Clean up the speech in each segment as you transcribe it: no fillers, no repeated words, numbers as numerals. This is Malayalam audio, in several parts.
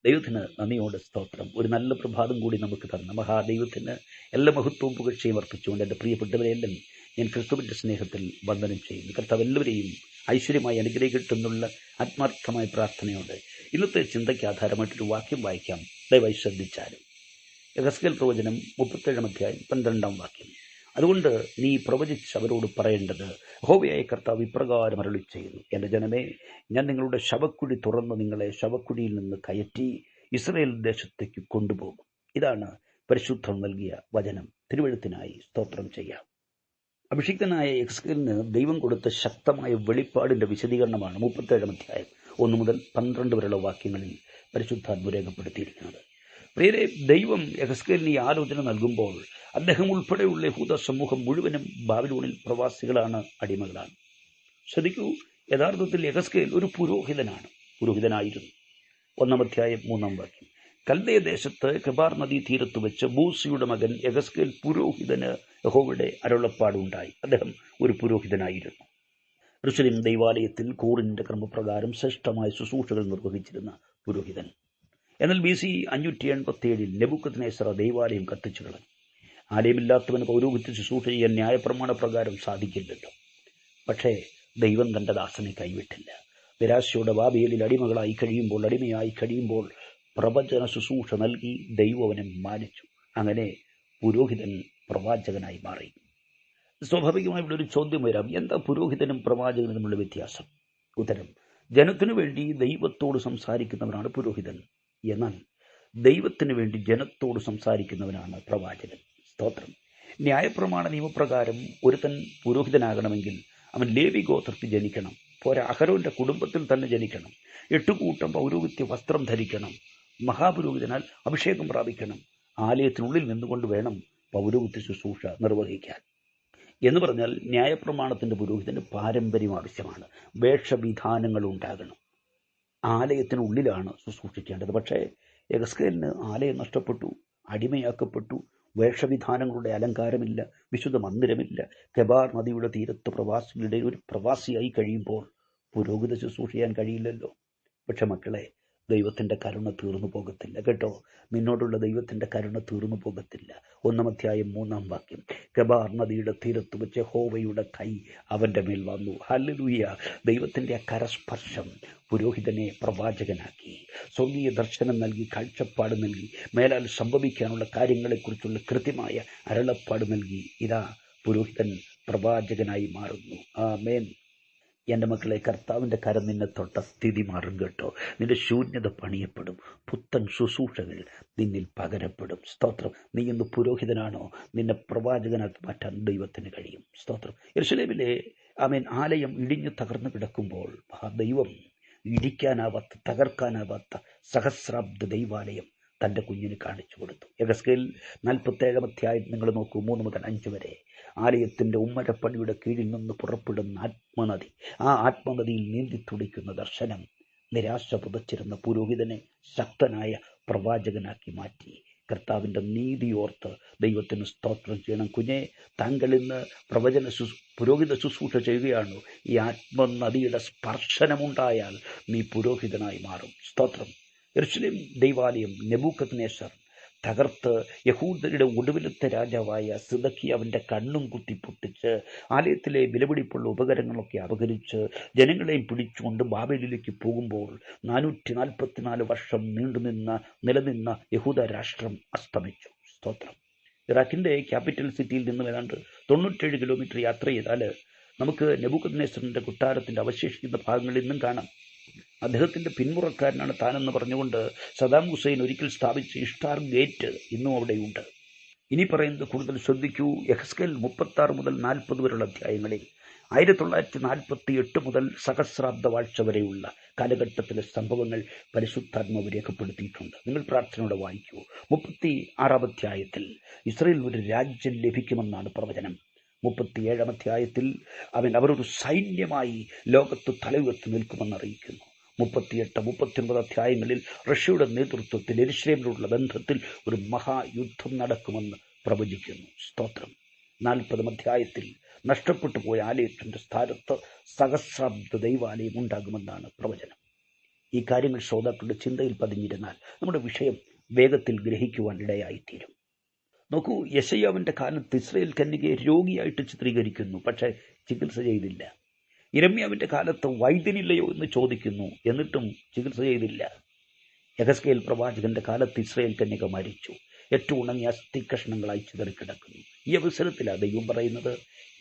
ദൈവത്തിന് നന്ദിയോടെ സ്തോത്രം. ഒരു നല്ല പ്രഭാതം കൂടി നമുക്ക് തന്ന മഹാദൈവത്തിന് എല്ലാ മഹത്വവും പുകഴ്ചയും അർപ്പിച്ചുകൊണ്ട് എൻ്റെ പ്രിയപ്പെട്ടവരെല്ലാം ഞാൻ ക്രിസ്തുവിൻ്റെ സ്നേഹത്തിൽ വന്ദനം ചെയ്യുന്നു. കർത്താവ് എല്ലാവരെയും ഐശ്വര്യമായി അനുഗ്രഹിക്കട്ടെന്നുള്ള ആത്മാർത്ഥമായ പ്രാർത്ഥനയോടെ ഇന്നത്തെ ചിന്തയ്ക്ക് ആധാരമായിട്ടൊരു വാക്യം വായിക്കാം. ദയവായി ശ്രദ്ധിച്ചാലും യെഹെസ്കേൽ പ്രവചനം 37 അധ്യായം 12 വാക്യം. അതുകൊണ്ട് നീ പ്രവചിച്ച് അവരോട് പറയേണ്ടത്, യഹോവയായ കർത്താവ് ഇപ്രകാരം അരുളിച്ചെയ്യുന്നു, എൻ്റെ ജനമേ, ഞാൻ നിങ്ങളുടെ ശവക്കുഴി തുറന്ന് നിങ്ങളെ ശവക്കുഴിയിൽ നിന്ന് കയറ്റി ഇസ്രായേൽ ദേശത്തേക്ക് കൊണ്ടുപോകും. ഇതാണ് പരിശുദ്ധം നൽകിയ വചനം. തിരുവെഴുത്തിനായി സ്തോത്രം ചെയ്യാം. അഭിഷിക്തനായ യെഹെസ്കേലിന് ദൈവം കൊടുത്ത ശക്തമായ വെളിപ്പാടിന്റെ വിശദീകരണമാണ് 37 അധ്യായം 1 മുതൽ 12 വരെയുള്ള വാക്യങ്ങളിൽ പരിശുദ്ധാത്മ രേഖപ്പെടുത്തിയിരിക്കുന്നത്. പ്രിയരെ, ദൈവം യെഹെസ്കേലിന് ഈ ആലോചന നൽകുമ്പോൾ അദ്ദേഹം ഉൾപ്പെടെയുള്ള യഹൂദ സമൂഹം മുഴുവനും ബാബിലോണിൽ പ്രവാസികളാണ്, അടിമകളാണ്. ശ്രദ്ധിക്കൂ, യഥാർത്ഥത്തിൽ യെഹെസ്കേൽ ഒരു പുരോഹിതനായിരുന്നു. 1 അധ്യായം 3 വാക്യം. കൽദയ ദേശത്ത് കെബാർ നദീ തീരത്ത് വെച്ച് ബൂസിയുടെ മകൻ യെഹെസ്കേൽ പുരോഹിതന് യഹോവയുടെ അരുളപ്പാടുണ്ടായി. അദ്ദേഹം ഒരു പുരോഹിതനായിരുന്നു. യെരൂശലേം ദൈവാലയത്തിൽ കൂറിന്റെ ക്രമപ്രകാരം ശ്രേഷ്ഠമായ ശുശ്രൂഷകൾ നിർവഹിച്ചിരുന്ന പുരോഹിതൻ. എന്നാൽ BC 587 നെബൂഖദ്നേസർ ദൈവാലയം കത്തിച്ചു കളഞ്ഞു. ആലയമില്ലാത്തവന് പൗരോഹിത്യ ശുശ്രൂഷ ചെയ്യാൻ ന്യായപ്രമാണ പ്രകാരം സാധിക്കില്ലല്ലോ. പക്ഷേ ദൈവം തന്റെ ദാസനെ കൈവിട്ടില്ല. നിരാശയോടെ ബാബേലിൽ അടിമയായി കഴിയുമ്പോൾ പ്രവചന ശുശ്രൂഷ നൽകി ദൈവം അവനെ മാനിച്ചു. അങ്ങനെ പുരോഹിതൻ പ്രവാചകനായി മാറി. സ്വാഭാവികമായി ഇവിടെ ഒരു ചോദ്യം വരാം, എന്താ പുരോഹിതനും പ്രവാചകനും തമ്മിലുള്ള വ്യത്യാസം? ഉത്തരം, ജനത്തിനു വേണ്ടി ദൈവത്തോട് സംസാരിക്കുന്നവനാണ് പുരോഹിതൻ, എന്നാൽ ദൈവത്തിനു വേണ്ടി ജനത്തോട് സംസാരിക്കുന്നവനാണ് പ്രവാചകൻ. സ്തോത്രം. ന്യായപ്രമാണ നിയമപ്രകാരം ഒരുത്തൻ പുരോഹിതനാകണമെങ്കിൽ അവൻ ലേവി ഗോത്രത്തിൽ ജനിക്കണം. പോരാ, അഹരോന്റെ കുടുംബത്തിൽ തന്നെ ജനിക്കണം. 8 കൂട്ടം പൗരോഹിത്യ വസ്ത്രം ധരിക്കണം. മഹാപുരോഹിതനാൽ അഭിഷേകം പ്രാപിക്കണം. ആലയത്തിനുള്ളിൽ നിന്നുകൊണ്ട് വേണം പൗരോഹിത്യ ശുശ്രൂഷ നിർവഹിക്കാൻ. എന്ന് പറഞ്ഞാൽ ന്യായപ്രമാണത്തിന്റെ പുരോഹിതന് പാരമ്പര്യം ആവശ്യമാണ്. വേഷവിധാനങ്ങൾ ഉണ്ടാകണം. ആലയത്തിനുള്ളിലാണ് ശുശ്രൂഷിക്കേണ്ടത്. പക്ഷേ യെഹെസ്കേലിന് ആലയം നഷ്ടപ്പെട്ടു, അടിമയാക്കപ്പെട്ടു. വേഷവിധാനങ്ങളുടെ അലങ്കാരമില്ല, വിശുദ്ധ മന്ദിരമില്ല. കെബാർ നദിയുടെ തീരത്ത് പ്രവാസികളുടെ ഒരു പ്രവാസിയായി കഴിയുമ്പോൾ പുരോഹിത ശുശ്രൂഷ ചെയ്യാൻ കഴിയില്ലല്ലോ. പക്ഷെ മക്കളെ, ദൈവത്തിന്റെ കരുണ തീർന്നു പോകത്തില്ല കേട്ടോ. നിന്നോടുള്ള ദൈവത്തിന്റെ കരുണ തീർന്നു പോകത്തില്ല. 1 അധ്യായം 3 വാക്യം. കെബാർ നദിയുടെ തീരത്ത് വെച്ച് യഹോവയുടെ കൈ അവന്റെ മേൽ വന്നു. ഹല്ലേലൂയ. ദൈവത്തിന്റെ ആ കരസ്പർശം പുരോഹിതനെ പ്രവാചകനാക്കി. സ്വർഗീയ ദർശനം നൽകി, കാഴ്ചപ്പാട് നൽകി, മേലാൽ സംഭവിക്കാനുള്ള കാര്യങ്ങളെക്കുറിച്ചുള്ള കൃത്യമായ അരുളപ്പാട് നൽകി. ഇതാ പുരോഹിതൻ പ്രവാചകനായി മാറുന്നു. ആമേൻ. എൻ്റെ മക്കളെ, കർത്താവിൻ്റെ കരം നിന്നെ തൊട്ട സ്ഥിതി മാറും കേട്ടോ. നിന്റെ ശൂന്യത പണിയപ്പെടും. പുത്തൻ ശുശ്രൂഷകൾ നിന്നിൽ പകരപ്പെടും. സ്തോത്രം. നീ ഇന്ന് പുരോഹിതനാണോ? നിന്നെ പ്രവാചകനാക്കി മാറ്റാൻ ദൈവത്തിന് കഴിയും. സ്തോത്രം. യെരൂശലേമിലെ ആലയം ഇടിഞ്ഞു തകർന്നു കിടക്കുമ്പോൾ ദൈവം ഇടിക്കാനാവാത്ത, തകർക്കാനാവാത്ത സഹസ്രാബ്ദ ദൈവാലയം തൻ്റെ കുഞ്ഞിന് കാണിച്ചു കൊടുത്തു. യെഹെസ്കേൽ 47 അധ്യായം നിങ്ങൾ നോക്കൂ, 3 മുതൽ 5 വരെ. ആലയത്തിന്റെ ഉമ്മരപ്പടിയുടെ കീഴിൽ നിന്ന് പുറപ്പെടുന്ന ആത്മനദി, ആ ആത്മനദിയിൽ നീന്തിത്തുടിക്കുന്ന ദർശനം നിരാശ പുതച്ചിരുന്ന പുരോഹിതനെ ശക്തനായ പ്രവാചകനാക്കി മാറ്റി. കർത്താവിന്റെ നീതിയോർത്ത് ദൈവത്തിന് സ്തോത്രം ചെയ്യണം. കുഞ്ഞെ, താങ്കൾ ഇന്ന് പുരോഹിത ശുശ്രൂഷ ചെയ്യുകയാണ്. ഈ ആത്മനദിയുടെ സ്പർശനമുണ്ടായാൽ നീ പുരോഹിതനായി മാറും. സ്തോത്രം. യെരൂശലേം ദൈവാലയം നെബൂഖദ്നേസർ തകർത്ത് യഹൂദരുടെ ഒടുവിലത്തെ രാജാവായ സിദക്കിയാവിന്റെ കണ്ണും കുത്തി പൊട്ടിച്ച് ആലയത്തിലെ വിലപിടിപ്പുള്ള ഉപകരണങ്ങളൊക്കെ അപഹരിച്ച് ജനങ്ങളെയും പിടിച്ചുകൊണ്ട് ബാബേലിലേക്ക് പോകുമ്പോൾ 444 വർഷം നിലനിന്ന യഹൂദ രാഷ്ട്രം അസ്തമിച്ചു. സ്തോത്രം. ഇറാഖിന്റെ ക്യാപിറ്റൽ സിറ്റിയിൽ നിന്നും ഏതാണ്ട് 97 കിലോമീറ്റർ യാത്ര ചെയ്താൽ നമുക്ക് നെബൂഖദ്നേസറിന്റെ കൊട്ടാരത്തിന്റെ അവശേഷിക്കുന്ന ഭാഗങ്ങളിൽ നിന്നും കാണാം. അദ്ദേഹത്തിന്റെ പിന്മുറക്കാരനാണ് താനെന്ന് പറഞ്ഞുകൊണ്ട് സദാം ഹുസൈൻ ഒരിക്കൽ സ്ഥാപിച്ച ഇഷ്ടാർ ഗേറ്റ് ഇന്നും അവിടെയുണ്ട്. ഇനി പറയുന്നത് കൂടുതൽ ശ്രദ്ധിക്കൂ. യെഹെസ്കേൽ 36 മുതൽ 40 വരെയുള്ള അധ്യായങ്ങളിൽ 1948 മുതൽ സഹസ്രാബ്ദ വാഴ്ച വരെയുള്ള കാലഘട്ടത്തിലെ സംഭവങ്ങൾ പരിശുദ്ധാത്മാവ് രേഖപ്പെടുത്തിയിട്ടുണ്ട്. നിങ്ങൾ പ്രാർത്ഥനയോടെ വായിക്കൂ. 36 അധ്യായത്തിൽ ഇസ്രായേൽ ഒരു രാജ്യം ലഭിക്കുമെന്നാണ് പ്രവചനം. 37 അധ്യായത്തിൽ അവരൊരു സൈന്യമായി ലോകത്ത് തലയുയർത്തി നിൽക്കുമെന്ന് അറിയിക്കുന്നു. 38, 39 അധ്യായങ്ങളിൽ റഷ്യയുടെ നേതൃത്വത്തിൽ യെരൂശലേമിലുള്ള ബന്ധത്തിൽ ഒരു മഹായുദ്ധം നടക്കുമെന്ന് പ്രവചിക്കുന്നു. സ്തോത്രം. 40 അധ്യായത്തിൽ നഷ്ടപ്പെട്ടു പോയ ആലയത്തിന്റെ സ്ഥാനത്ത് സഹസ്രാബ്ദ ദൈവാലയം ഉണ്ടാകുമെന്നാണ് പ്രവചനം. ഈ കാര്യങ്ങൾ ശ്രോതാക്കളുടെ ചിന്തയിൽ പതിഞ്ഞിരുന്നാൽ നമ്മുടെ വിഷയം വേഗത്തിൽ ഗ്രഹിക്കുവാൻ ഇടയായിത്തീരും. നോക്കൂ, യെശയ്യാവിന്റെ കാലത്ത് ഇസ്രായേൽ കന്യകയെ രോഗിയായിട്ട് ചിത്രീകരിക്കുന്നു, പക്ഷേ ചികിത്സ ചെയ്തില്ല. യിരെമ്യാവിന്റെ കാലത്ത് വൈദ്യനില്ലയോ എന്ന് ചോദിക്കുന്നു, എന്നിട്ടും ചികിത്സ ചെയ്തില്ല. യെഹെസ്കേൽ പ്രവാചകന്റെ കാലത്ത് ഇസ്രായേൽ കന്യക മരിച്ചു, ഏറ്റവും ഉണങ്ങിയ അസ്ഥി കഷ്ണങ്ങളായി ചിതറിക്കിടക്കുന്നു. ഈ അവസരത്തിലാണ് ദൈവം പറയുന്നത്,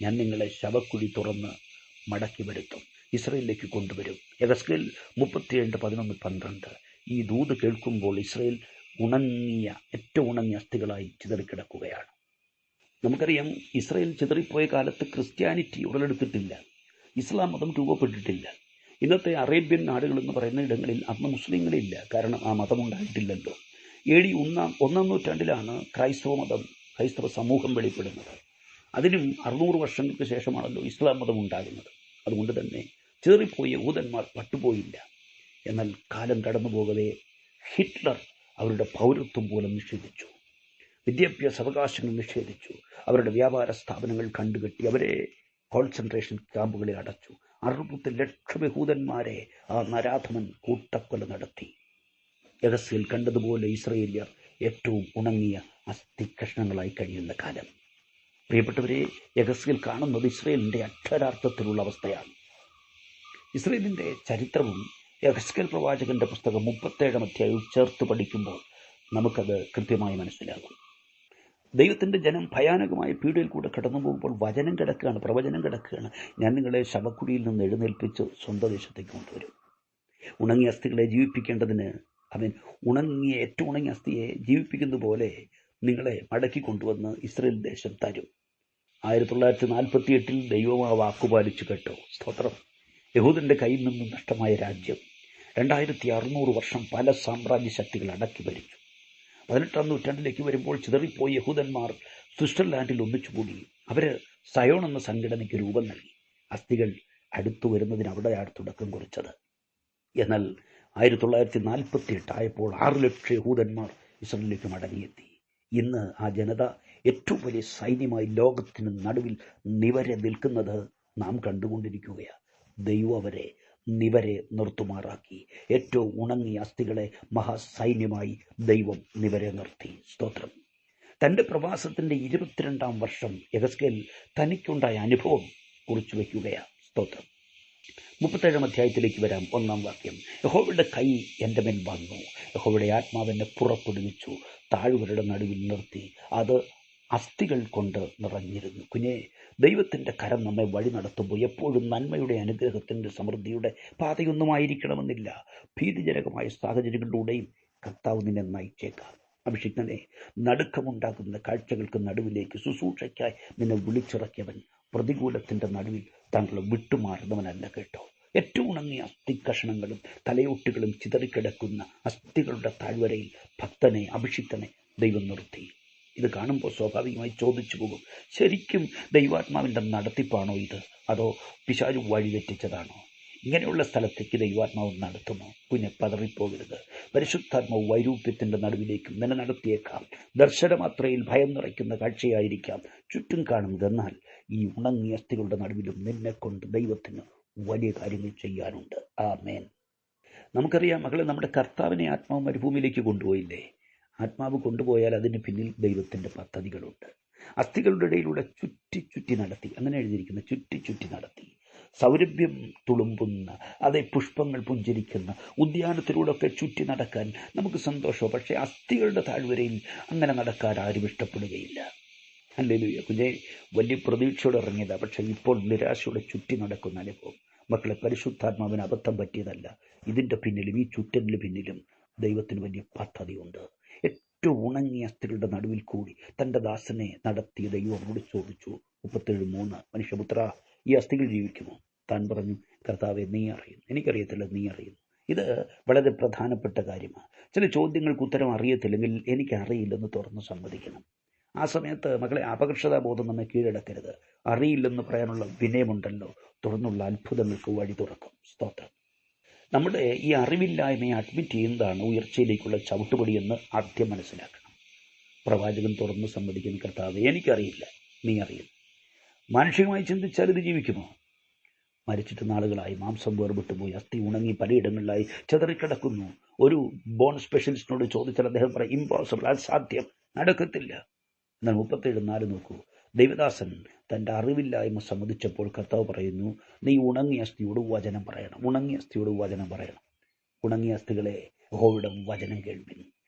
ഞാൻ നിങ്ങളെ ശവക്കുഴി തുറന്ന് മടക്കി വരുത്തും, ഇസ്രായേലിലേക്ക് കൊണ്ടുവരും. യെഹെസ്കേൽ 37:11-12. ഈ ദൂത് കേൾക്കുമ്പോൾ ഇസ്രായേൽ ഏറ്റവും ഉണങ്ങിയ അസ്ഥികളായി ചിതറിക്കിടക്കുകയാണ്. നമുക്കറിയാം, ഇസ്രായേൽ ചിതറിപ്പോയ കാലത്ത് ക്രിസ്ത്യാനിറ്റി ഉടലെടുത്തിട്ടില്ല, ഇസ്ലാം മതം രൂപപ്പെട്ടിട്ടില്ല. ഇന്നത്തെ അറേബ്യൻ നാടുകൾ എന്ന് പറയുന്ന ഇടങ്ങളിൽ അന്ന് മുസ്ലിങ്ങളില്ല, കാരണം ആ മതം ഉണ്ടായിട്ടില്ലല്ലോ. AD 1-ാം നൂറ്റാണ്ടിലാണ് ക്രൈസ്തവ സമൂഹം വെളിപ്പെടുന്നത്. അതിനും 600 വർഷങ്ങൾക്ക് ശേഷമാണല്ലോ ഇസ്ലാം മതം ഉണ്ടാകുന്നത്. അതുകൊണ്ട് തന്നെ ചിതറിപ്പോയ യഹൂദന്മാർ പട്ടുപോയില്ല. എന്നാൽ കാലം കടന്നു പോകവേ ഹിറ്റ്ലർ അവരുടെ പൗരത്വം പോലും നിഷേധിച്ചു, വിദ്യാഭ്യാസ അവകാശങ്ങൾ നിഷേധിച്ചു, അവരുടെ വ്യാപാര സ്ഥാപനങ്ങൾ കണ്ടുകെട്ടി, അവരെ കോൺസെൻട്രേഷൻ ക്യാമ്പുകളിൽ അടച്ചു. 60 ലക്ഷം യഹൂദന്മാരെ ആ നരാധമൻ കൂട്ടക്കൊല നടത്തി. യെഹെസ്കേൽ കണ്ടതുപോലെ ഇസ്രായേലിയർ ഏറ്റവും ഉണങ്ങിയ അസ്ഥി കഷ്ണങ്ങളായി കഴിയുന്ന കാലം. പ്രിയപ്പെട്ടവരെ, യെഹെസ്കേൽ കാണുന്നത് ഇസ്രായേലിന്റെ അക്ഷരാർത്ഥത്തിലുള്ള അവസ്ഥയാണ്. ഇസ്രായേലിന്റെ ചരിത്രവും യെഹെസ്കേൽ പ്രവാചകന്റെ പുസ്തകം 37-ാം അധ്യായവും ചേർത്ത് പഠിക്കുമ്പോൾ നമുക്കത് കൃത്യമായി മനസ്സിലാകും. ദൈവത്തിന്റെ ജനം ഭയാനകമായ പീഡയിൽ കൂടെ കടന്നു പോകുമ്പോൾ വചനം കിടക്കുകയാണ്, പ്രവചനം കിടക്കുകയാണ്. ഞാൻ നിങ്ങളെ ശവക്കുഴിയിൽ നിന്ന് എഴുന്നേൽപ്പിച്ച് സ്വന്തം ദേശത്തേക്ക് കൊണ്ടുവരും. ഉണങ്ങിയ അസ്ഥികളെ ജീവിപ്പിക്കേണ്ടതിന് ഏറ്റവും ഉണങ്ങിയ അസ്ഥിയെ ജീവിപ്പിക്കുന്ന പോലെ നിങ്ങളെ മടക്കി കൊണ്ടുവന്ന് ഇസ്രായേൽ ദേശം തരും. 1948 ദൈവം ആ വാക്കുപാലിച്ചു കേട്ടോ. സ്തോത്രം. യഹൂദന്റെ കയ്യിൽ നിന്നും നഷ്ടമായ രാജ്യം 2600 വർഷം പല സാമ്രാജ്യ ശക്തികൾ അടക്കി ഭരിച്ചു. 18-ാം നൂറ്റാണ്ടിലേക്ക് വരുമ്പോൾ ചിതറിപ്പോയി യഹൂദന്മാർ സ്വിറ്റ്സർലാൻഡിൽ ഒന്നിച്ചുകൂടി. അവര് സയോൺ എന്ന സംഘടനയ്ക്ക് രൂപം നൽകി. അസ്ഥികൾ അടുത്തു വരുന്നതിന് അവിടെയാണ് തുടക്കം കുറിച്ചത്. എന്നാൽ 1948 ആയപ്പോൾ 6 ലക്ഷം യഹൂദന്മാർ ഇസ്രായേലിലേക്ക് മടങ്ങിയെത്തി. ഇന്ന് ആ ജനത ഏറ്റവും വലിയ സൈന്യമായി ലോകത്തിന് നടുവിൽ നിവരെ നിൽക്കുന്നത് നാം കണ്ടുകൊണ്ടിരിക്കുകയാണ്. ദൈവം അവരെ നിവരെ നിർത്തുമാറാക്കി. ഏറ്റവും ഉണങ്ങിയ അസ്ഥികളെ മഹാസൈന്യമായി ദൈവം നിവരെ നിർത്തി. സ്തോത്രം. തൻ്റെ പ്രവാസത്തിൻ്റെ 22-ാം വർഷം യെഹെസ്കേൽ തനിക്കുണ്ടായ അനുഭവം കുറിച്ചു വയ്ക്കുകയാണ്. സ്തോത്രം. 37-ാം അധ്യായത്തിലേക്ക് വരാം. 1-ാം വാക്യം. യഹോവയുടെ കൈ എൻ്റെ മേൽ വന്നു, യഹോവയുടെ ആത്മാവെന്നെ പുറപ്പെടുവിച്ചു, താഴ്വരയുടെ നടുവിൽ നിർത്തി, അത് അസ്ഥികൾ കൊണ്ട് നിറഞ്ഞിരുന്നു. കുഞ്ഞെ, ദൈവത്തിൻ്റെ കരം നമ്മെ വഴി നടത്തുമ്പോൾ എപ്പോഴും നന്മയുടെ, അനുഗ്രഹത്തിൻ്റെ, സമൃദ്ധിയുടെ പാതയൊന്നുമായിരിക്കണമെന്നില്ല. ഭീതിജനകമായ സാഹചര്യങ്ങളിലൂടെയും കർത്താവ് നിന്നെ നയിച്ചേക്കാം. അഭിഷിക്തനെ, നടുക്കമുണ്ടാകുന്ന കാഴ്ചകൾക്ക് നടുവിലേക്ക് ശുശ്രൂഷയ്ക്കായി നിന്നെ വിളിച്ചിറക്കിയവൻ പ്രതികൂലത്തിൻ്റെ നടുവിൽ താങ്കളെ വിട്ടുമാറുന്നവനല്ല കേട്ടോ. ഏറ്റവും ഉണങ്ങിയ അസ്ഥിക്കഷണങ്ങളും തലയോട്ടുകളും ചിതറിക്കിടക്കുന്ന അസ്ഥികളുടെ താഴ്വരയിൽ ഭക്തനെ, അഭിഷിക്തനെ ദൈവം നിർത്തി. ഇത് കാണുമ്പോൾ സ്വാഭാവികമായി ചോദിച്ചു പോകും, ശരിക്കും ദൈവാത്മാവിൻ്റെ നടത്തിപ്പാണോ ഇത്, അതോ പിശാചു വഴിതെറ്റിച്ചതാണോ? ഇങ്ങനെയുള്ള സ്ഥലത്തേക്ക് ദൈവാത്മാവ് നടത്തുമോ? കുഞ്ഞെ, പതറിപ്പോകരുത്. പരിശുദ്ധാത്മാവ് വൈരൂപ്യത്തിൻ്റെ നടുവിലേക്കും നിന്നെ നടത്തിയേക്കാം. ദർശനമാത്രയിൽ ഭയം നിറയ്ക്കുന്ന കാഴ്ചയായിരിക്കാം ചുറ്റും കാണുന്നത്. എന്നാൽ ഈ ഉണങ്ങിയ അസ്ഥികളുടെ നടുവിലും നിന്നെക്കൊണ്ട് ദൈവത്തിന് വലിയ കാര്യങ്ങൾ ചെയ്യാനുണ്ട്. ആമേൻ. നമുക്കറിയാം മകളെ, നമ്മുടെ കർത്താവിനെ ആത്മാവ് മരുഭൂമിയിലേക്ക് കൊണ്ടുപോയില്ലേ? ആത്മാവ് കൊണ്ടുപോയാൽ അതിന് പിന്നിൽ ദൈവത്തിൻ്റെ പദ്ധതികളുണ്ട്. അസ്ഥികളുടെ ഇടയിലൂടെ ചുറ്റി നടത്തി, അങ്ങനെ എഴുതിയിരിക്കുന്ന ചുറ്റി നടത്തി. സൗരഭ്യം തുളുമ്പുന്ന, അതേ പുഷ്പങ്ങൾ പുഞ്ചിരിക്കുന്ന ഉദ്യാനത്തിലൂടെ ഒക്കെ ചുറ്റി നടക്കാൻ നമുക്ക് സന്തോഷമോ. പക്ഷേ അസ്ഥികളുടെ താഴ്വരയിൽ അങ്ങനെ നടക്കാൻ ആരും ഇഷ്ടപ്പെടുകയില്ല. ഹല്ലേലൂയ. കുഞ്ഞെ, വലിയ പ്രതീക്ഷയോടെ ഇറങ്ങിയതാണ്, പക്ഷേ ഇപ്പോൾ നിരാശയോടെ ചുറ്റി നടക്കുന്ന അനുഭവം. മക്കളെ, പരിശുദ്ധാത്മാവിന് അബദ്ധം പറ്റിയതല്ല. ഇതിൻ്റെ പിന്നിലും, ഈ ചുറ്റലിന് പിന്നിലും ദൈവത്തിന് വലിയ പദ്ധതിയുണ്ട്. ഏറ്റവും ഉണങ്ങിയ അസ്ഥികളുടെ നടുവിൽ കൂടി തൻ്റെ ദാസനെ നടത്തിയ ദൈവം അവരോട് ചോദിച്ചു. 37:3. മനുഷ്യപുത്ര, ഈ അസ്ഥികൾ ജീവിക്കുമോ? താൻ പറഞ്ഞു, കർത്താവെ, നീ അറിയുന്നു. എനിക്കറിയത്തില്ല, നീ അറിയുന്നു. ഇത് വളരെ പ്രധാനപ്പെട്ട കാര്യമാണ്. ചില ചോദ്യങ്ങൾക്ക് ഉത്തരം അറിയത്തില്ലെങ്കിൽ എനിക്കറിയില്ലെന്ന് തുറന്ന് സമ്മതിക്കണം. ആ സമയത്ത് മക്കളെ, അപകർഷതാബോധം നമ്മെ കീഴടക്കരുത്. അറിയില്ലെന്ന് പറയാനുള്ള വിനയമുണ്ടല്ലോ, തുടർന്നുള്ള അത്ഭുതങ്ങൾക്ക് വഴി തുറക്കും. സ്തോത്രം. നമ്മുടെ ഈ അറിവില്ലായ്മയെ അഡ്മിറ്റ് ചെയ്യുന്നതാണ് ഉയർച്ചയിലേക്കുള്ള ചവിട്ടുപടിയെന്ന് ആദ്യം മനസ്സിലാക്കണം. പ്രവാചകൻ തുറന്ന് സമ്മതിക്കുന്ന, കർത്താവെ, എനിക്കറിയില്ല, നീ അറിയുന്നു. മാനുഷികമായി ചിന്തിച്ചാൽ ഇത് ജീവിക്കുമോ? മരിച്ചിട്ട് നാളുകളായി, മാംസം വേർപെട്ടുപോയി, അസ്ഥി ഉണങ്ങി പലയിടങ്ങളിലായി ചെതറിക്കിടക്കുന്നു. ഒരു ബോൺ സ്പെഷ്യലിസ്റ്റിനോട് ചോദിച്ചാൽ അദ്ദേഹം പറയും ഇമ്പോസിബിൾ, അസാധ്യം, നടക്കത്തില്ല. എന്നാൽ 47:4 നോക്കൂ. ദൈവദാസൻ തൻ്റെ അറിവില്ലായ്മ സമ്മതിച്ചപ്പോൾ കർത്താവ് പറയുന്നു, നീ ഉണങ്ങിയ അസ്ഥിയോട് വചനം പറയണം. ഉണങ്ങിയ അസ്ഥിയോട് വചനം പറയണം. ഉണങ്ങിയ അസ്ഥികളെ യഹോവയുടെ വചനം കേൾപ്പിൻ.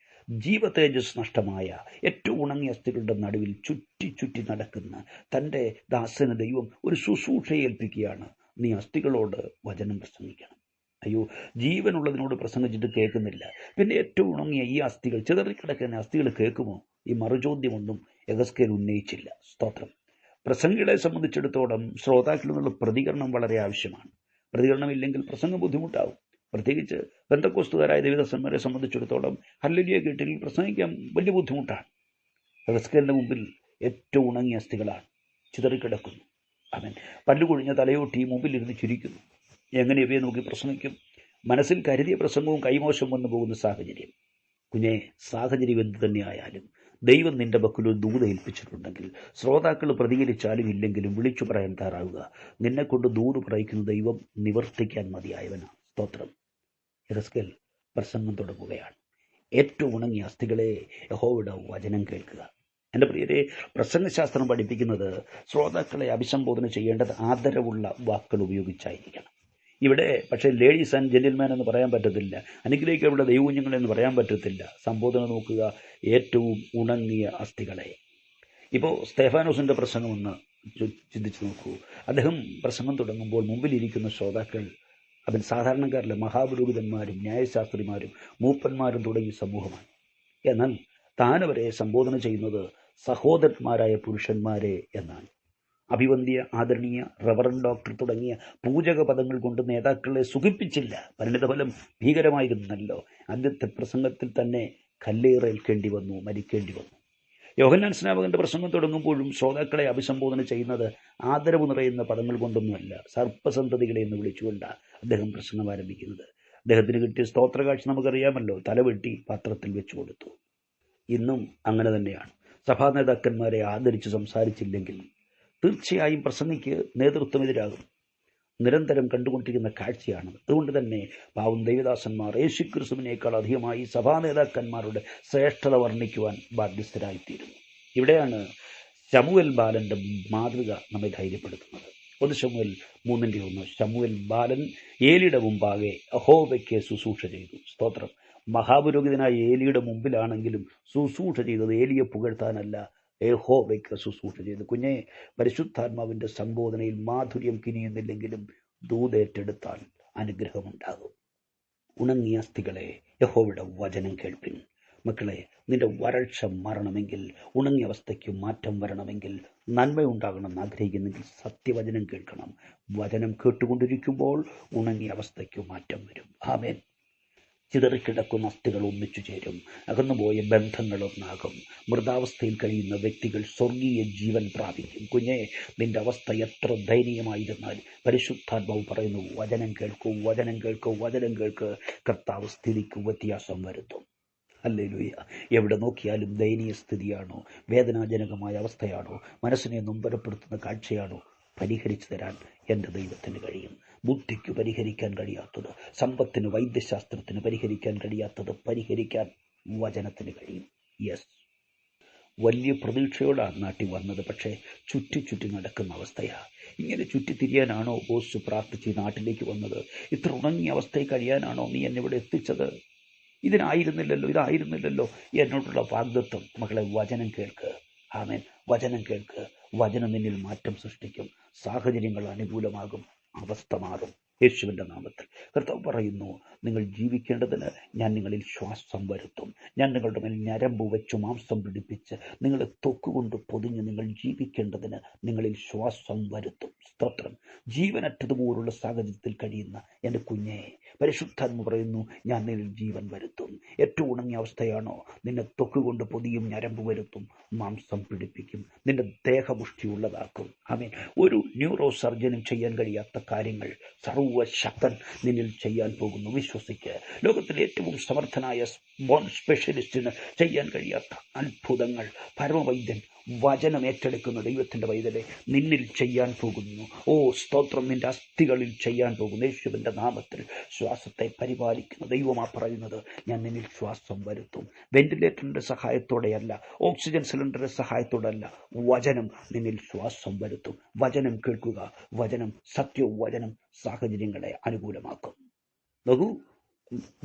ജീവതേജസ് നഷ്ടമായ ഏറ്റവും ഉണങ്ങിയ അസ്ഥികളുടെ നടുവിൽ ചുറ്റി ചുറ്റി നടക്കുന്ന തൻ്റെ ദാസന് ദൈവം ഒരു ശുശ്രൂഷ ഏൽപ്പിക്കുകയാണ്. നീ അസ്ഥികളോട് വചനം പ്രസംഗിക്കണം. അയ്യോ, ജീവനുള്ളതിനോട് പ്രസംഗിച്ചിട്ട് കേൾക്കുന്നില്ല, പിന്നെ ഏറ്റവും ഉണങ്ങിയ ഈ അസ്ഥികൾ, ചിതറിക്കിടക്കുന്ന അസ്ഥികൾ കേൾക്കുമോ? ഈ മറുചോദ്യമൊന്നും യെഹെസ്കേൽ ഉന്നയിച്ചില്ല. സ്തോത്രം. പ്രസംഗികളെ സംബന്ധിച്ചിടത്തോളം ശ്രോതാക്കളിൽ നിന്നുള്ള പ്രതികരണം വളരെ ആവശ്യമാണ്. പ്രതികരണമില്ലെങ്കിൽ പ്രസംഗം ബുദ്ധിമുട്ടാവും. പ്രത്യേകിച്ച് പെന്തക്കോസ്തുകാരായ ദൈവദാസന്മാരെ സംബന്ധിച്ചിടത്തോളം ഹല്ലേലൂയ കേട്ടിൽ പ്രസംഗിക്കാൻ വലിയ ബുദ്ധിമുട്ടാണ്. യെഹെസ്കേലിന്റെ മുമ്പിൽ ഏറ്റവും ഉണങ്ങിയ അസ്ഥികളാണ്, ചിതറിക്കിടക്കുന്നു. അവൻ പല്ലുകൊഴിഞ്ഞ തലയോട്ടി മുമ്പിലിരുന്ന് ചിരിക്കുന്നു. എങ്ങനെ ഇവയെ നോക്കി പ്രസംഗിക്കും? മനസ്സിൽ കരുതിയ പ്രസംഗവും കൈമോശം വന്നു പോകുന്ന സാഹചര്യം. കുഞ്ഞെ, സാഹചര്യം എന്തു തന്നെയായാലും ദൈവം നിന്റെ പക്കൽ ഒരു ദൂത് ഏൽപ്പിച്ചിട്ടുണ്ടെങ്കിൽ ശ്രോതാക്കൾ പ്രതികരിച്ചാലും ഇല്ലെങ്കിലും വിളിച്ചു പറയാൻ തയ്യാറാവുക. നിന്നെക്കൊണ്ട് ദൂത് പറയിക്കുന്ന ദൈവം നിവർത്തിക്കാൻ മതിയായവനാണ്. സ്തോത്രം. യെഹെസ്കേൽ പ്രസംഗം തുടങ്ങുകയാണ്. ഏറ്റവും ഉണങ്ങിയ അസ്ഥികളെ യഹോവയുടെ വചനം കേൾക്കുക. എൻ്റെ പ്രിയരെ, പ്രസംഗശാസ്ത്രം പഠിപ്പിക്കുന്നത് ശ്രോതാക്കളെ അഭിസംബോധന ചെയ്യേണ്ടത് ആദരവുള്ള വാക്കുകൾ ഉപയോഗിച്ചായിരിക്കണം. ഇവിടെ പക്ഷേ ലേഡീസ് ആൻഡ് ജെന്റിൽമാൻ എന്ന് പറയാൻ പറ്റത്തില്ല, അനുഗ്രഹിക്കപ്പെട്ട ദൈവകുഞ്ഞുങ്ങൾ എന്ന് പറയാൻ പറ്റത്തില്ല. സംബോധന നോക്കുക, ഏറ്റവും ഉണങ്ങിയ അസ്ഥികളെ. ഇപ്പോൾ സ്തെഫാനോസിൻ്റെ പ്രസംഗം ഒന്ന് ചിന്തിച്ചു നോക്കൂ. അദ്ദേഹം പ്രസംഗം തുടങ്ങുമ്പോൾ മുമ്പിലിരിക്കുന്ന ശ്രോതാക്കൾ അവൻ സാധാരണക്കാരിലെ മഹാപുരോഹിതന്മാരും ന്യായശാസ്ത്രിമാരും മൂപ്പന്മാരും തുടങ്ങിയ സമൂഹമാണ്. എന്നാൽ താനവരെ സംബോധന ചെയ്യുന്നത് സഹോദരന്മാരായ പുരുഷന്മാരെ എന്നാണ്. അഭിവന്ദ്യ, ആദരണീയ, റവറൻ ഡോക്ടർ തുടങ്ങിയ പൂജക പദങ്ങൾ കൊണ്ട് നേതാക്കളെ സുഖിപ്പിച്ചില്ല. പരിണിതഫലം ഭീകരമായിരുന്നല്ലോ. ആദ്യത്തെ പ്രസംഗത്തിൽ തന്നെ കല്ലേറേൽക്കേണ്ടി വന്നു, മരിക്കേണ്ടി വന്നു. യോഹന്നാൻ സ്നാപകന്റെ പ്രസംഗം തുടങ്ങുമ്പോഴും ശ്രോതാക്കളെ അഭിസംബോധന ചെയ്യുന്നത് ആദരവ് നിറയുന്ന പദങ്ങൾ കൊണ്ടൊന്നുമല്ല, സർപ്പസന്തതികളെ എന്ന് വിളിച്ചുകൊണ്ടാണ് അദ്ദേഹം പ്രസംഗം ആരംഭിക്കുന്നത്. അദ്ദേഹത്തിന് കിട്ടിയ സ്തോത്രകാഴ്ച നമുക്കറിയാമല്ലോ. തലവെട്ടി പാത്രത്തിൽ വെച്ചു കൊടുത്തു. ഇന്നും അങ്ങനെ തന്നെയാണ്. സഭാ നേതാക്കന്മാരെ ആദരിച്ച് സംസാരിച്ചില്ലെങ്കിൽ തീർച്ചയായും പ്രസംഗിക്ക് നേതൃത്വമെതിരാകും. നിരന്തരം കണ്ടുകൊണ്ടിരിക്കുന്ന കാഴ്ചയാണ്. അതുകൊണ്ട് തന്നെ പാവം ദൈവദാസന്മാർ യേശുക്രിസ്തുവിനേക്കാൾ അധികമായി സഭാ നേതാക്കന്മാരുടെ ശ്രേഷ്ഠത വർണ്ണിക്കുവാൻ ബാധ്യസ്ഥരായിത്തീരുന്നു. ഇവിടെയാണ് ശമൂവേൽ ബാലന്റെ മാതൃക നമ്മെ ധൈര്യപ്പെടുത്തുന്നത്. 1 ശമൂവേൽ 3:1. ശമൂവേൽ ബാലൻ ഏലിയുടെ മുമ്പാകെ യഹോവയ്ക്ക് ശുശ്രൂഷ ചെയ്തു. സ്തോത്രം. മഹാപുരോഹിതനായ ഏലിയുടെ മുമ്പിലാണെങ്കിലും ശുശ്രൂഷ ചെയ്തത് ഏലിയെ പുകഴ്ത്താനല്ല, യഹോവയ്ക്ക് ശുശ്രൂഷ ചെയ്തു. കുഞ്ഞെ, പരിശുദ്ധാത്മാവിന്റെ സംബോധനയിൽ മാധുര്യം കിനിയുന്നില്ലെങ്കിലും ദൂതേറ്റെടുത്താൽ അനുഗ്രഹമുണ്ടാകും. ഉണങ്ങിയ അസ്ഥികളെ യഹോവയുടെ വചനം കേൾപ്പിൻ. മക്കളെ, നിന്റെ വരൾച്ച മാറണമെങ്കിൽ, ഉണങ്ങിയ അവസ്ഥയ്ക്ക് മാറ്റം വരണമെങ്കിൽ, നന്മയുണ്ടാകണമെന്ന് ആഗ്രഹിക്കുന്നെങ്കിൽ സത്യവചനം കേൾക്കണം. വചനം കേട്ടുകൊണ്ടിരിക്കുമ്പോൾ ഉണങ്ങിയ അവസ്ഥയ്ക്ക് മാറ്റം വരും. ആമേൻ. ചിതറിക്കിടക്കുന്ന അസ്ഥികൾ ഒന്നിച്ചു ചേരും. അകന്നുപോയ ബന്ധങ്ങളൊന്നാകും. മൃതാവസ്ഥയിൽ കഴിയുന്ന വ്യക്തികൾ സ്വർഗീയ ജീവൻ പ്രാപിക്കും. കുഞ്ഞെ, നിന്റെ അവസ്ഥ എത്ര ദയനീയമായിരുന്നാൽ പരിശുദ്ധാത്മാവ് പറയുന്നു, വചനം കേൾക്കൂ, വചനം കേൾക്കൂ, വചനം കേൾക്ക്. കർത്താവ് സ്ഥിതിക്ക് വ്യത്യാസം വരുത്തും. ഹല്ലേലൂയ. എവിടെ നോക്കിയാലും ദയനീയ സ്ഥിതിയാണോ, വേദനാജനകമായ അവസ്ഥയാണോ, മനസ്സിനെ നൊമ്പരപ്പെടുത്തുന്ന കാഴ്ചയാണോ, പരിഹരിച്ചു തരാൻ എൻ്റെ ദൈവത്തിന് കഴിയും. ബുദ്ധിക്ക് പരിഹരിക്കാൻ കഴിയാത്തത്, സമ്പത്തിന്, വൈദ്യശാസ്ത്രത്തിന് പരിഹരിക്കാൻ കഴിയാത്തത് പരിഹരിക്കാൻ വചനത്തിന് കഴിയും. യെസ്, വലിയ പ്രതീക്ഷയോടാണ് നാട്ടിൽ വന്നത്, പക്ഷേ ചുറ്റി നടക്കുന്ന അവസ്ഥയാണ്. ഇങ്ങനെ ചുറ്റിത്തിരിയാനാണോ ബോസ് പ്രാർത്ഥിച്ച് നാട്ടിലേക്ക് വന്നത്? ഇത്ര ഉണങ്ങിയ അവസ്ഥയിൽ കഴിയാനാണോ നീ എന്നെ ഇവിടെ എത്തിച്ചത്? ഇതായിരുന്നില്ലല്ലോ എന്നോടുള്ള വാഗ്ദത്വം. മകളെ, വചനം കേൾക്ക്. ആമേൻ. വചനം കേൾക്ക്. വചനം നിന്നിൽ മാറ്റം സൃഷ്ടിക്കും. സാഹചര്യങ്ങൾ അനുകൂലമാകും, അവസ്ഥ മാറും. യേശുവിൻ്റെ നാമത്തിൽ കർത്താവ് പറയുന്നു, നിങ്ങൾ ജീവിക്കേണ്ടതിന് ഞാൻ നിങ്ങളിൽ ശ്വാസം വരുത്തും. ഞാൻ നിങ്ങളുടെ മേൽ ഞരമ്പ് വെച്ച് മാംസം പിടിപ്പിച്ച് നിങ്ങളെ തൊക്കുകൊണ്ട് പൊതിഞ്ഞ് നിങ്ങൾ ജീവിക്കേണ്ടതിന് നിങ്ങളിൽ ശ്വാസം വരുത്തും. സ്തോത്രം. ജീവനറ്റതുപോലുള്ള സാഹചര്യത്തിൽ കഴിയുന്ന എൻ്റെ കുഞ്ഞെ, പരിശുദ്ധാത്മ പറയുന്നു, ഞാൻ നിന്നിൽ ജീവൻ വരുത്തും. ഏറ്റവും ഉണങ്ങിയ അവസ്ഥയാണോ, നിന്നെ തൊക്കുകൊണ്ട് പൊതിയും, ഞരമ്പ് വരുത്തും, മാംസം പിടിപ്പിക്കും, നിന്റെ ദേഹപുഷ്ടിയുള്ളതാക്കും. ആമേൻ. ഒരു ന്യൂറോ സർജനും ചെയ്യാൻ കഴിയാത്ത കാര്യങ്ങൾ സർവശക്തൻ നിന്നിൽ ചെയ്യാൻ പോകുന്നു. വിശ്വസിക്കുക. ലോകത്തിലെ ഏറ്റവും സമർത്ഥനായ ബോൺ സ്പെഷ്യലിസ്റ്റിന് ചെയ്യാൻ കഴിയാത്ത അത്ഭുതങ്ങൾ പരമവൈദ്യൻ വചനം ഏറ്റെടുക്കുന്ന ദൈവത്തിൻ്റെ പൈതലെ നിന്നിൽ ചെയ്യാൻ പോകുന്നു. ഓ സ്തോത്രം, നിന്റെ അസ്ഥികളിൽ ചെയ്യാൻ പോകുന്നു. യേശുവിൻ്റെ നാമത്തിൽ ശ്വാസത്തെ പരിപാലിക്കുന്ന ദൈവമാ പറയുന്നത്, ഞാൻ നിന്നിൽ ശ്വാസം വരുത്തും. വെന്റിലേറ്ററിൻ്റെ സഹായത്തോടെയല്ല, ഓക്സിജൻ സിലിണ്ടറിൻ്റെ സഹായത്തോടെയല്ല, വചനം നിന്നിൽ ശ്വാസം വരുത്തും. വചനം കേൾക്കുക. വചനം സത്യവും വചനം സാഹചര്യങ്ങളെ അനുകൂലമാക്കും. നോക്കൂ,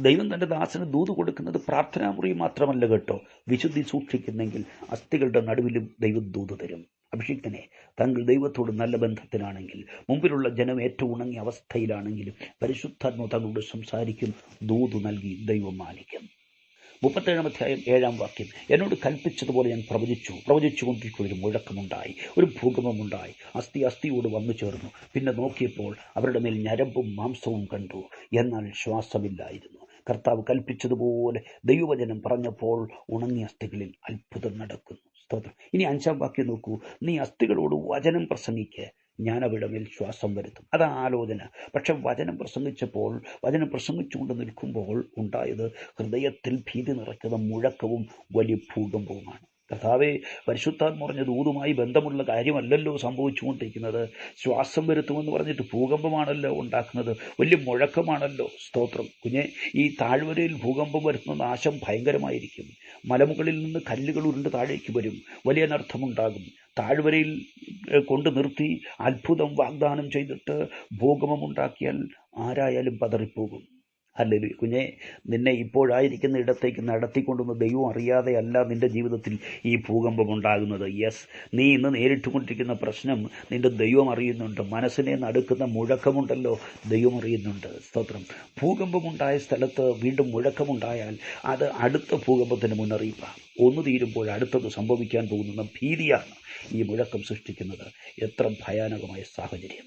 ദൈവം തൻ്റെ ദാസന് ദൂത് കൊടുക്കുന്നത് പ്രാർത്ഥനാമുറി മാത്രമല്ല കേട്ടോ. വിശുദ്ധി സൂക്ഷിക്കുന്നെങ്കിൽ അസ്ഥികളുടെ നടുവിലും ദൈവം ദൂത് തരും. അഭിഷിക്തനെ, താങ്കൾ ദൈവത്തോട് നല്ല ബന്ധത്തിലാണെങ്കിൽ, മുമ്പിലുള്ള ജനം ഏറ്റവും ഉണങ്ങിയ അവസ്ഥയിലാണെങ്കിലും പരിശുദ്ധാത്മാവ് താങ്കളോട് സംസാരിക്കും. ദൂത് നൽകി ദൈവം മാനിക്കും. 37 അധ്യായം 7 വാക്യം, എന്നോട് കൽപ്പിച്ചതുപോലെ ഞാൻ പ്രവചിച്ചുകൊണ്ടിരിക്കുന്നൊരു മുഴക്കമുണ്ടായി, ഒരു ഭൂകമ്പമുണ്ടായി, അസ്ഥിയോട് വന്നു ചേർന്നു. പിന്നെ നോക്കിയപ്പോൾ അവരുടെ മേൽ ഞരമ്പും മാംസവും കണ്ടു, എന്നാൽ ശ്വാസമില്ലായിരുന്നു. കർത്താവ് കൽപ്പിച്ചതുപോലെ ദൈവവചനം പറഞ്ഞപ്പോൾ ഉണങ്ങിയ അസ്ഥികളിൽ അത്ഭുതം നടക്കുന്നു. സ്തോത്രം. ഇനി 5 വാക്യം നോക്കൂ, നീ അസ്ഥികളോട് വചനം പ്രസംഗിക്ക്, ഞാൻ അവിടെ മേൽ ശ്വാസം വരുത്തും. അതാ ആലോചന. പക്ഷെ വചനം പ്രസംഗിച്ചുകൊണ്ട് നിൽക്കുമ്പോൾ ഉണ്ടായത് ഹൃദയത്തിൽ ഭീതി നിറയ്ക്കുന്ന മുഴക്കവും വലിയ ഭൂകമ്പവുമാണ്. കർത്താവെ, പരിശുദ്ധാത്മ പറഞ്ഞ ദൂതുമായി ബന്ധമുള്ള കാര്യമല്ലല്ലോ സംഭവിച്ചുകൊണ്ടിരിക്കുന്നത്. ശ്വാസം വരുത്തുമെന്ന് പറഞ്ഞിട്ട് ഭൂകമ്പമാണല്ലോ ഉണ്ടാക്കുന്നത്, വലിയ മുഴക്കമാണല്ലോ. സ്തോത്രം. കുഞ്ഞെ, ഈ താഴ്വരയിൽ ഭൂകമ്പം വരുത്തുന്ന നാശം ഭയങ്കരമായിരിക്കും. മലമുകളിൽ നിന്ന് കല്ലുകൾ ഉരുണ്ട് താഴേക്ക് വരും, വലിയ അനർത്ഥമുണ്ടാകും. താഴ്വരയിൽ കൊണ്ട് നിർത്തി അത്ഭുതം വാഗ്ദാനം ചെയ്തിട്ട് ഭൂകമ്പമുണ്ടാക്കിയാൽ ആരായാലും പതറിപ്പോകും. ഹല്ലേലൂയ. കുഞ്ഞെ, നിന്നെ ഇപ്പോഴായിരിക്കുന്ന ഇടത്തേക്ക് നടത്തിക്കൊണ്ടുവന്ന ദൈവം അറിയാതെയല്ല നിന്റെ ജീവിതത്തിൽ ഈ ഭൂകമ്പം ഉണ്ടാകുന്നത്. യെസ്, നീ ഇന്ന് നേരിട്ടുകൊണ്ടിരിക്കുന്ന പ്രശ്നം നിന്റെ ദൈവം അറിയുന്നുണ്ട്. മനസ്സിനെ നടുക്കുന്ന മുഴക്കമുണ്ടല്ലോ, ദൈവം അറിയുന്നുണ്ട്. സ്തോത്രം. ഭൂകമ്പമുണ്ടായ സ്ഥലത്ത് വീണ്ടും മുഴക്കമുണ്ടായാൽ അത് അടുത്ത ഭൂകമ്പത്തിന് മുന്നറിയിപ്പാണ്. ഒന്ന് തീരുമ്പോൾ അടുത്തത് സംഭവിക്കാൻ പോകുന്ന ഭീതിയാണ് ഈ മുഴക്കം സൃഷ്ടിക്കുന്നത്. എത്ര ഭയാനകമായ സാഹചര്യം.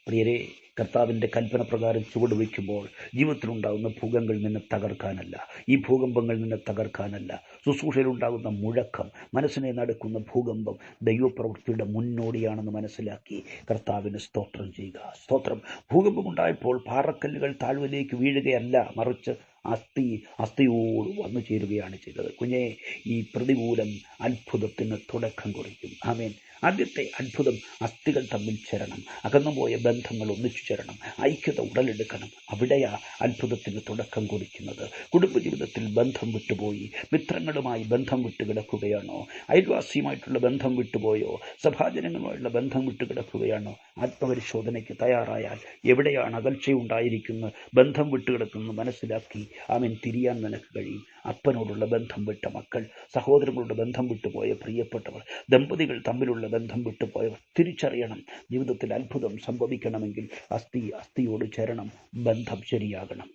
പ്രിയരെ, കർത്താവിൻ്റെ കൽപ്പന പ്രകാരം ചുവട് വയ്ക്കുമ്പോൾ ജീവിതത്തിലുണ്ടാകുന്ന ഭൂകമ്പങ്ങൾ നിന്നെ തകർക്കാനല്ല, ശുശ്രൂഷയിലുണ്ടാകുന്ന മുഴക്കം, മനസ്സിനെ നടുക്കുന്ന ഭൂകമ്പം ദൈവപ്രവൃത്തിയുടെ മുന്നോടിയാണെന്ന് മനസ്സിലാക്കി കർത്താവിന് സ്തോത്രം ചെയ്യുക. സ്തോത്രം. ഭൂകമ്പമുണ്ടായപ്പോൾ പാറക്കല്ലുകൾ താഴ്വരയിലേക്ക് വീഴുകയല്ല, മറിച്ച് അസ്ഥിയോട് വന്നു ചേരുകയാണ് ചെയ്തത്. കുഞ്ഞെ, ഈ പ്രതികൂലം അത്ഭുതത്തിന് തുടക്കം കുറിക്കും. ആമേൻ. ആദ്യത്തെ അത്ഭുതം, അസ്ഥികൾ തമ്മിൽ ചേരണം, അകന്നുപോയ ബന്ധങ്ങൾ ഒന്നിച്ചു ചേരണം, ഐക്യത ഉടലെടുക്കണം. അവിടെയാ അത്ഭുതത്തിന് തുടക്കം കുറിക്കുന്നത്. കുടുംബജീവിതത്തിൽ ബന്ധം വിട്ടുപോയി, മിത്രങ്ങളുമായി ബന്ധം വിട്ടുകിടക്കുകയാണോ? അയൽവാസിയുമായിട്ടുള്ള ബന്ധം വിട്ടുപോയോ? സഭാജനങ്ങളുമായുള്ള ബന്ധം വിട്ടുകിടക്കുകയാണോ? ആത്മപരിശോധനയ്ക്ക് തയ്യാറായാൽ എവിടെയാണ് അകൽച്ചയുണ്ടായിരിക്കുന്നത്, ബന്ധം വിട്ടുകിടക്കുന്നത് മനസ്സിലാക്കി ആമേൻ തിരിയാൻ നിനക്ക് കഴിയും. അപ്പനോടുള്ള ബന്ധം വിട്ട മക്കൾ, സഹോദരങ്ങളുടെ ബന്ധം വിട്ടുപോയ പ്രിയപ്പെട്ടവർ, ദമ്പതികൾ തമ്മിലുള്ള ബന്ധം വിട്ടുപോയവർ തിരിച്ചറിയണം. ജീവിതത്തിൽ അത്ഭുതം സംഭവിക്കണമെങ്കിൽ അസ്ഥിയോട് ചേരണം, ബന്ധം ശരിയാകണം.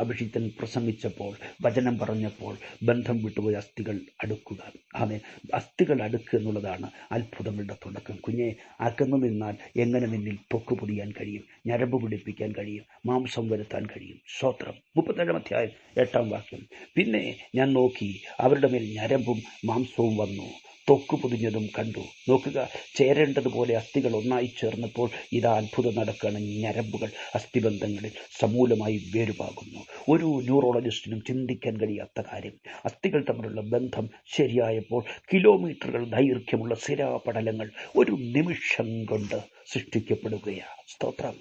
അഭിഷിക്തൻ പ്രസംഗിച്ചപ്പോൾ, വചനം പറഞ്ഞപ്പോൾ ബന്ധം വിട്ടുപോയ അസ്ഥികൾ അടുക്കുക. ആമേൻ. അസ്ഥികൾ അടുക്കുക എന്നുള്ളതാണ് അത്ഭുതങ്ങളുടെ തുടക്കം. കുഞ്ഞെ, അകന്നു നിന്നാൽ എങ്ങനെ നിന്നിൽ ത്വക്ക് പൊടിയാൻ കഴിയും, ഞരമ്പ് പിടിപ്പിക്കാൻ കഴിയും, മാംസം വരുത്താൻ കഴിയും. സ്തോത്രം. 37 അധ്യായം 8 വാക്യം, പിന്നെ ഞാൻ നോക്കി, അവരുടെ മേൽ ഞരമ്പും മാംസവും വന്നു, ത്വക്ക് പൊതിഞ്ഞതും കണ്ടു. നോക്കുക, ചേരേണ്ടതുപോലെ അസ്ഥികൾ ഒന്നായി ചേർന്നപ്പോൾ ഇതാ അത്ഭുതം നടക്കുകയാണ്. ഞരമ്പുകൾ അസ്ഥിബന്ധങ്ങളിൽ സമൂലമായി വേരുപാകുന്നു. ഒരു ന്യൂറോളജിസ്റ്റിനും ചിന്തിക്കാൻ കഴിയാത്ത കാര്യം. അസ്ഥികൾ തമ്മിലുള്ള ബന്ധം ശരിയായപ്പോൾ കിലോമീറ്ററുകൾ ദൈർഘ്യമുള്ള സിരാപടലങ്ങൾ ഒരു നിമിഷം കൊണ്ട് സൃഷ്ടിക്കപ്പെടുകയാണ്. സ്തോത്രം.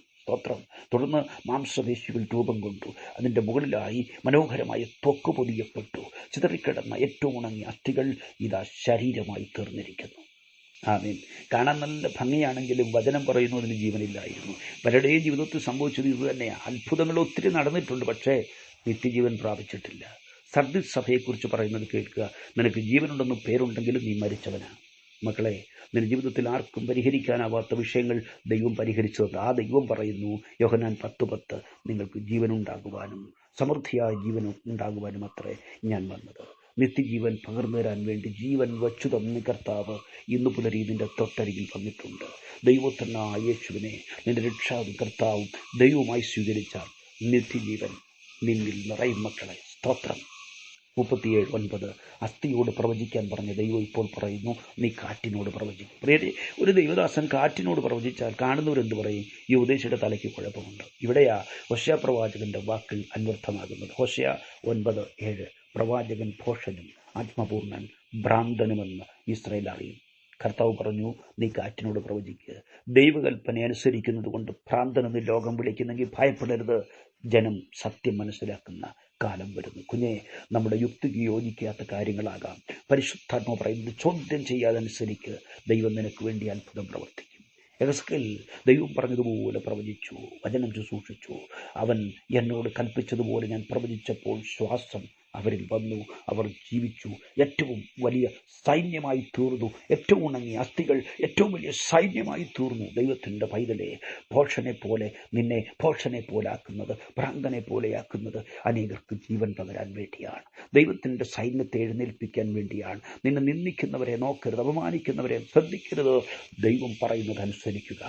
തുടർന്ന് മാംസപേശികൾ രൂപം കൊണ്ടു. അതിൻ്റെ മുകളിലായി മനോഹരമായ ത്വക്ക് പൊതിയപ്പെട്ടു. ചിതറിക്കിടന്ന ഏറ്റവും ഉണങ്ങിയ അസ്ഥികൾ ഇതാ ശരീരമായി തീർന്നിരിക്കുന്നു. ആമേൻ. കാണാൻ നല്ല ഭംഗിയാണെങ്കിലും വചനം പറയുന്നതിന് ജീവനില്ലായിരുന്നു. പലരുടെയും ജീവിതത്തിൽ സംഭവിച്ചത് ഇത് തന്നെയാണ്. അത്ഭുതങ്ങൾ ഒത്തിരി നടന്നിട്ടുണ്ട്, പക്ഷേ നിത്യജീവൻ പ്രാപിച്ചിട്ടില്ല. സർദീസ് സഭയെക്കുറിച്ച് പറയുന്നത് കേൾക്കുക. നിനക്ക് ജീവനുണ്ടെന്ന് പേരുണ്ടെങ്കിലും നീ മരിച്ചവനാണ്. മക്കളെ, നിന്റെ ജീവിതത്തിൽ ആർക്കും പരിഹരിക്കാനാവാത്ത വിഷയങ്ങൾ ദൈവം പരിഹരിച്ചതുണ്ട്. ആ ദൈവം പറയുന്നു, യോഹന്നാൻ 10:10, നിങ്ങൾക്ക് ജീവനുണ്ടാകുവാനും സമൃദ്ധിയായ ജീവൻ ഉണ്ടാകുവാനും അത്രേ ഞാൻ വന്നത്. നിത്യജീവൻ പകർന്നു തരാൻ വേണ്ടി ജീവൻ വച്ചു തന്ന കർത്താവ് ഇന്ന് പുലരി നിന്റെ തൊട്ടരികിൽ വന്നിട്ടുണ്ട്. ദൈവത്തിനായ യേശുവിനെ നിന്റെ രക്ഷാവും കർത്താവും ദൈവവുമായി സ്വീകരിച്ചാൽ നിത്യജീവൻ നിന്നിൽ നിറയും. മക്കളെ, സ്തോത്രം. 37:9 അസ്ഥിയോട് പ്രവചിക്കാൻ പറഞ്ഞ ദൈവം ഇപ്പോൾ പറയുന്നു, നീ കാറ്റിനോട് പ്രവചിക്കും. പ്രിയരെ, ഒരു ദൈവദാസൻ കാറ്റിനോട് പ്രവചിച്ചാൽ കാണുന്നവരെന്ത് പറയും? ഈ ഉപദേശിയുടെ തലയ്ക്ക് കുഴപ്പമുണ്ട്. ഇവിടെയാ ഹോശേയ പ്രവാചകന്റെ വാക്കുകൾ അന്വർത്ഥമാകുന്നത്. ഹോശേയ 9:7 പ്രവാചകൻ ഭോഷനും ആത്മപൂർണ്ണൻ ഭ്രാന്തനുമെന്ന് ഇസ്രായേൽ അറിയും. കർത്താവ് പറഞ്ഞു, നീ കാറ്റിനോട് പ്രവചിക്കുക. ദൈവകൽപ്പന അനുസരിക്കുന്നത് കൊണ്ട് ഭ്രാന്തനെന്ന് ലോകം വിളിക്കുന്നെങ്കിൽ ഭയപ്പെടരുത്. ജനം സത്യം മനസ്സിലാക്കുന്ന കാലം വരുന്നു. കുഞ്ഞെ, നമ്മുടെ യുക്തിക്ക് യോജിക്കാത്ത കാര്യങ്ങളാകാം. പരിശുദ്ധാത്മാവ് പറയുന്നത് ചോദ്യം ചെയ്യാതെ അനുസരിക്ക്, ദൈവം നിനക്ക് വേണ്ടി അത്ഭുതം പ്രവർത്തിക്കും. യെഹെസ്കേൽ ദൈവം പറഞ്ഞതുപോലെ പ്രവചിച്ചു, വചനം ശുശ്രൂഷിച്ചു. അവൻ എന്നോട് കൽപ്പിച്ചതുപോലെ ഞാൻ പ്രവചിച്ചപ്പോൾ ശ്വാസം അവരിൽ വന്നു, അവർ ജീവിച്ചു. ഏറ്റവും വലിയ സൈന്യമായി തീർന്നു. ഏറ്റവും ഉണങ്ങിയ അസ്ഥികൾ ഏറ്റവും വലിയ സൈന്യമായി തീർന്നു. ദൈവത്തിൻ്റെ പൈതലെ, ഭോഷനെ പോലെ നിന്നെ ഭോഷനെ പോലാക്കുന്നത്, ഭ്രാന്തനെ പോലെയാക്കുന്നത് അനേകർക്ക് ജീവൻ പകരാൻ വേണ്ടിയാണ്. ദൈവത്തിൻ്റെ സൈന്യത്തെ എഴുന്നേൽപ്പിക്കാൻ വേണ്ടിയാണ്. നിന്നെ നിന്ദിക്കുന്നവരെ നോക്കരുത്, അപമാനിക്കുന്നവരെ ശ്രദ്ധിക്കരുത്. ദൈവം പറയുന്നത് അനുസരിക്കുക.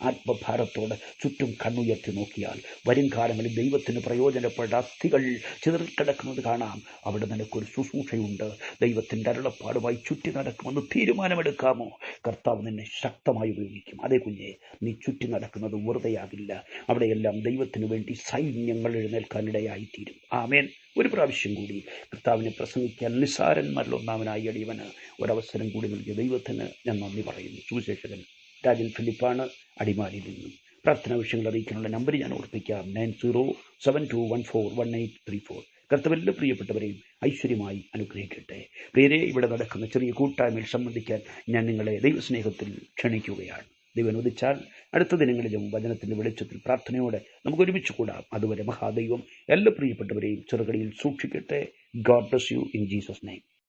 ആത്മഭാരത്തോടെ ചുറ്റും കണ്ണുയർത്തി നോക്കിയാൽ വരും കാലങ്ങളിൽ ദൈവത്തിന് പ്രയോജനപ്പെട്ട അസ്ഥികൾ ചിതറിക്കിടക്കുന്നത് കാണാം. അവിടെ നിനക്കൊരു ശുശ്രൂഷയുണ്ട്. ദൈവത്തിൻ്റെ അരുളപ്പാടുമായി ചുറ്റി നടക്കുമെന്ന് തീരുമാനമെടുക്കാമോ? കർത്താവ് നിന്നെ ശക്തമായി ഉപയോഗിക്കും. അതേ കുഞ്ഞെ, നീ ചുറ്റി നടക്കുന്നത് വെറുതെയാകില്ല. അവിടെയെല്ലാം ദൈവത്തിന് വേണ്ടി സൈന്യങ്ങൾ എഴുന്നേൽക്കാനിടയായിത്തീരും. ആമേൻ. ഒരു പ്രാവശ്യം കൂടി കർത്താവിനെ പ്രസംഗിക്കാൻ നിസ്സാരന്മാരിൽ ഒന്നാമനായി അടിയവന് ഒരവസരം കൂടി നൽകിയ ദൈവത്തിന് ഞാൻ നന്ദി പറയുന്നു. സുവിശേഷകൻ രാജൻ ഫിലിപ്പാണ്, അടിമാലിയിൽ നിന്നും. പ്രാർത്ഥനാ വിഷയങ്ങൾ അറിയിക്കാനുള്ള നമ്പർ ഞാൻ ഓർപ്പിക്കാം, 9072141834. കർത്താവിൻ്റെ പ്രിയപ്പെട്ടവരെയും ഐശ്വര്യമായി അനുഗ്രഹിക്കട്ടെ. പ്രിയരെ, ഇവിടെ നടക്കുന്ന ചെറിയ കൂട്ടായ്മയിൽ സംബന്ധിക്കാൻ ഞാൻ നിങ്ങളെ ദൈവസ്നേഹത്തിൽ ക്ഷണിക്കുകയാണ്. ദൈവം അനുവദിച്ചാൽ അടുത്ത ദിനങ്ങളിലും വചനത്തിൻ്റെ വെളിച്ചത്തിൽ പ്രാർത്ഥനയോടെ നമുക്ക് ഒരുമിച്ച് കൂടാം. അതുവരെ മഹാദൈവം എല്ലാ പ്രിയപ്പെട്ടവരെയും ചെറുകടിയിൽ സൂക്ഷിക്കട്ടെ. God bless you in Jesus name.